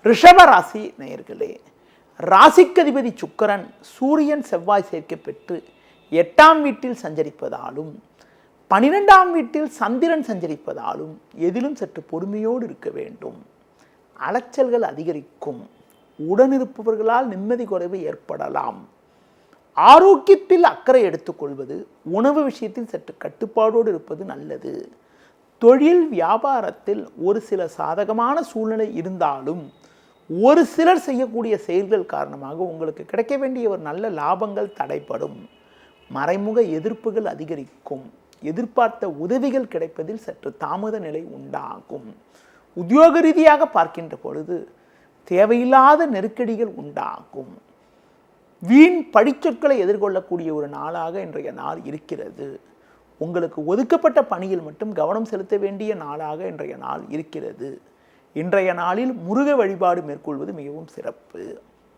ரிஷப ராசி நேயர்களே, ராசிக்கதிபதி சுக்கிரன் சூரியன் செவ்வாய் சேர்க்கை பெற்று 8ஆம் வீட்டில் சஞ்சரிப்பதாலும் 12ஆம் வீட்டில் சந்திரன் சஞ்சரிப்பதாலும் எதிலும் சற்று பொறுமையோடு இருக்க வேண்டும். அலைச்சல்கள் அதிகரிக்கும். உடனிருப்பவர்களால் நிம்மதி குறைவு ஏற்படலாம். ஆரோக்கியத்தில் அக்கறை எடுத்துக்கொள்வது, உணவு விஷயத்தில் சற்று கட்டுப்பாடோடு இருப்பது நல்லது. தொழில் வியாபாரத்தில் ஒரு சில சாதகமான சூழ்நிலை இருந்தாலும் ஒரு சிலர் செய்யக்கூடிய செயல்கள் காரணமாக உங்களுக்கு கிடைக்க வேண்டிய ஒரு நல்ல லாபங்கள் தடைப்படும். மறைமுக எதிர்ப்புகள் அதிகரிக்கும். எதிர்பார்த்த உதவிகள் கிடைப்பதில் சற்று தாமத நிலை உண்டாகும். உத்தியோக ரீதியாக பார்க்கின்ற பொழுது தேவையில்லாத நெருக்கடிகள் உண்டாகும். வீண் பழிச்சொற்களை எதிர்கொள்ளக்கூடிய ஒரு நாளாக இன்றைய நாள் இருக்கிறது. உங்களுக்கு ஒதுக்கப்பட்ட பணியில் மட்டும் கவனம் செலுத்த வேண்டிய நாளாக இன்றைய நாள் இருக்கிறது. இன்றைய நாளில் முருக வழிபாடு மேற்கொள்வது மிகவும் சிறப்பு.